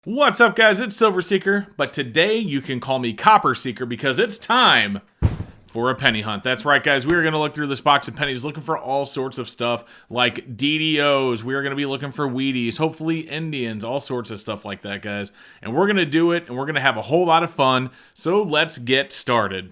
What's up, guys? It's Silver Seeker, but today you can call me Copper Seeker because it's time for a penny hunt. That's right, guys. We are going to look through this box of pennies looking for all sorts of stuff like DDOs. We are going to be looking for Wheaties, hopefully Indians, all sorts of stuff like that, guys. And we're going to do it, and we're going to have a whole lot of fun. So let's get started.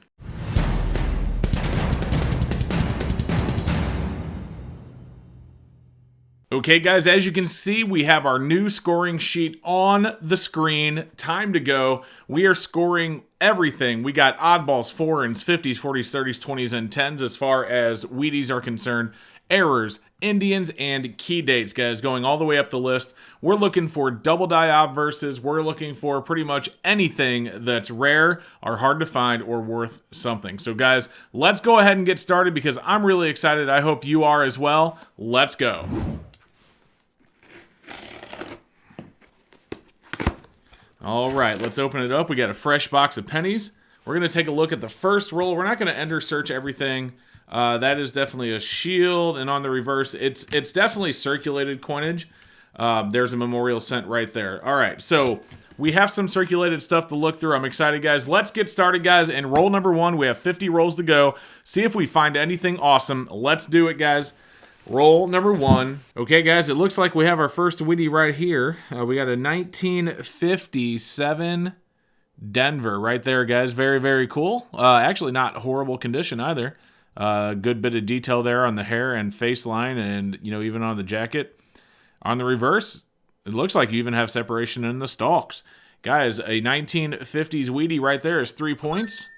Okay, guys, as you can see, we have our new scoring sheet on the screen. Time to go. We are scoring everything. We got oddballs, foreigns, 50s, 40s, 30s, 20s, and 10s as far as Wheaties are concerned. Errors, Indians, and key dates, guys, going all the way up the list. We're looking for double die obverses. We're looking for pretty much anything that's rare or hard to find or worth something. So, guys, let's go ahead and get started because I'm really excited. I hope you are as well. Let's go. All right, let's open it up. We got a fresh box of pennies. We're going to take a look at the first roll. We're not going to enter search everything. That is definitely a shield, and on the reverse, it's definitely circulated coinage. There's a memorial cent right there. All right, so we have some circulated stuff to look through. I'm excited, guys. Let's get started, guys. And roll number one, we have 50 rolls to go. See if we find anything awesome. Let's do it, guys. Roll number one. Okay, guys, it looks like we have our first Wheatie right here. We got a 1957 Denver right there, guys. Very, very cool. Actually, not horrible condition either. Good bit of detail there on the hair and face line and, you know, even on the jacket. On the reverse, it looks like you even have separation in the stalks. Guys, a 1950s Wheatie right there is 3 points.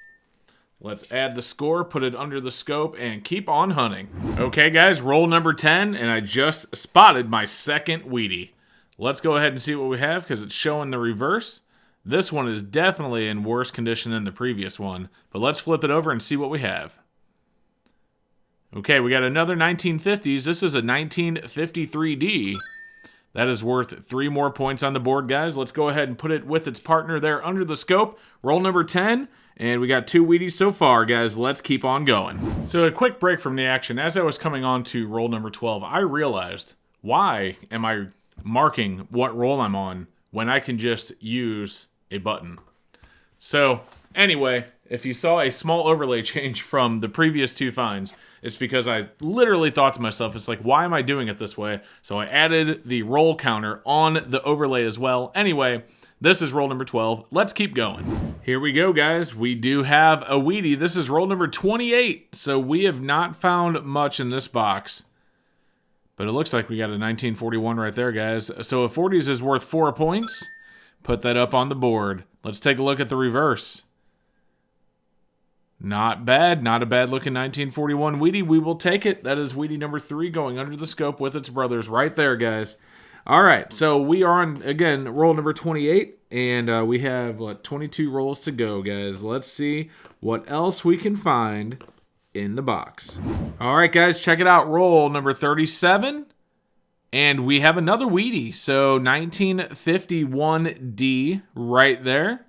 Let's add the score, put it under the scope, and keep on hunting. Okay, guys, roll number 10, and I just spotted my second Wheatie. Let's go ahead and see what we have, because it's showing the reverse. This one is definitely in worse condition than the previous one, but let's flip it over and see what we have. Okay, we got another 1950s. This is a 1953D. That is worth 3 more points on the board, guys. Let's go ahead and put it with its partner there under the scope. Roll number 10. And we got 2 Wheaties so far, guys. Let's keep on going. So a quick break from the action. As I was coming on to roll number 12, I realized, why am I marking what roll I'm on when I can just use a button? So anyway, if you saw a small overlay change from the previous 2 finds, it's because I literally thought to myself, it's like, why am I doing it this way? So I added the roll counter on the overlay as well. Anyway, this is roll number 12. Let's keep going. Here we go, guys. We do have a Wheatie. This is roll number 28. So we have not found much in this box. But it looks like we got a 1941 right there, guys. So a 40s is worth 4 points. Put that up on the board. Let's take a look at the reverse. Not bad. Not a bad looking 1941 Wheatie. We will take it. That is Wheatie number 3 going under the scope with its brothers right there, guys. All right, so we are on, again, roll number 28, and we have, 22 rolls to go, guys. Let's see what else we can find in the box. All right, guys, check it out. Roll number 37, and we have another Wheatie. So 1951D right there.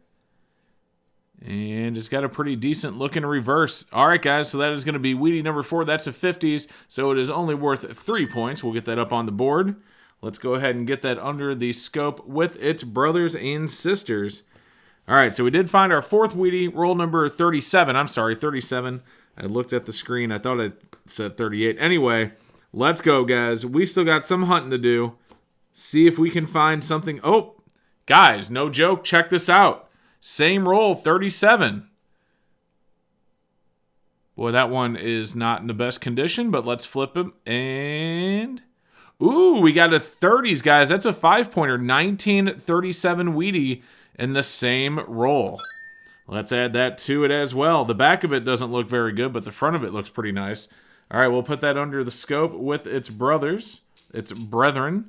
And it's got a pretty decent looking reverse. All right, guys, so that is going to be Wheatie number 4. That's a 50s, so it is only worth 3 points. We'll get that up on the board. Let's go ahead and get that under the scope with its brothers and sisters. All right, so we did find our 4th Wheatie, roll number 37. I'm sorry, 37. I looked at the screen. I thought it said 38. Anyway, let's go, guys. We still got some hunting to do. See if we can find something. Oh, guys, no joke. Check this out. Same roll, 37. Boy, that one is not in the best condition, but let's flip it and... Ooh, we got a 30s, guys. That's a 5-pointer. 1937 Wheatie in the same roll. Let's add that to it as well. The back of it doesn't look very good, but the front of it looks pretty nice. All right, we'll put that under the scope with its brothers, its brethren.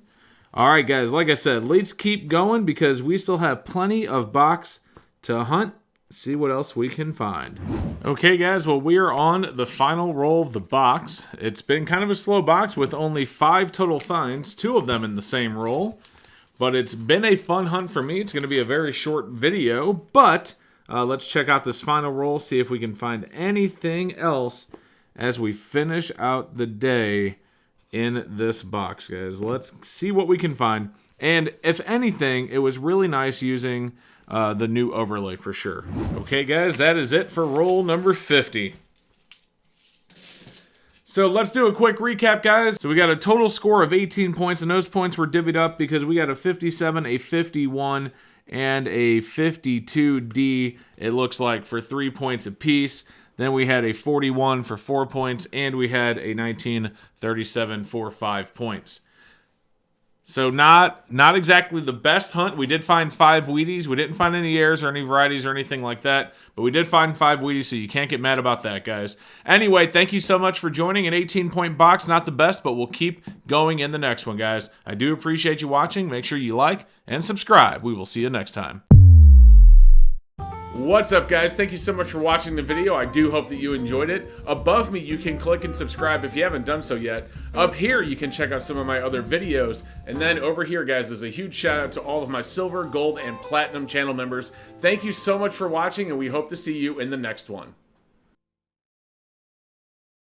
All right, guys, like I said, let's keep going because we still have plenty of box to hunt. See what else we can find. Okay, guys, well, we are on the final roll of the box. It's been kind of a slow box with only 5 total finds, 2 of them in the same roll. But it's been a fun hunt for me. It's going to be a very short video, but let's check out this final roll, see if we can find anything else as we finish out the day in this box, guys. Let's see what we can find. And if anything, it was really nice using the new overlay for sure. Okay, guys, that is it for roll number 50. So let's do a quick recap, guys. So we got a total score of 18 points, and those points were divvied up because we got a 57, a 51, and a 52D, it looks like, for 3 points apiece. Then we had a 41 for 4 points, and we had a 1937 for 5 points. So not exactly the best hunt. We did find 5 Wheaties. We didn't find any airs or any varieties or anything like that, but we did find 5 Wheaties, so you can't get mad about that, guys. Anyway, thank you so much for joining. An 18-point box, not the best, but we'll keep going in the next one, guys. I do appreciate you watching. Make sure you like and subscribe. We will see you next time. What's up, guys? Thank you so much for watching the video. I do hope that you enjoyed it. Above me, you can click and subscribe if you haven't done so yet. Up here, you can check out some of my other videos. And then over here, guys, there's a huge shout out to all of my silver, gold, and platinum channel members. Thank you so much for watching, and we hope to see you in the next one.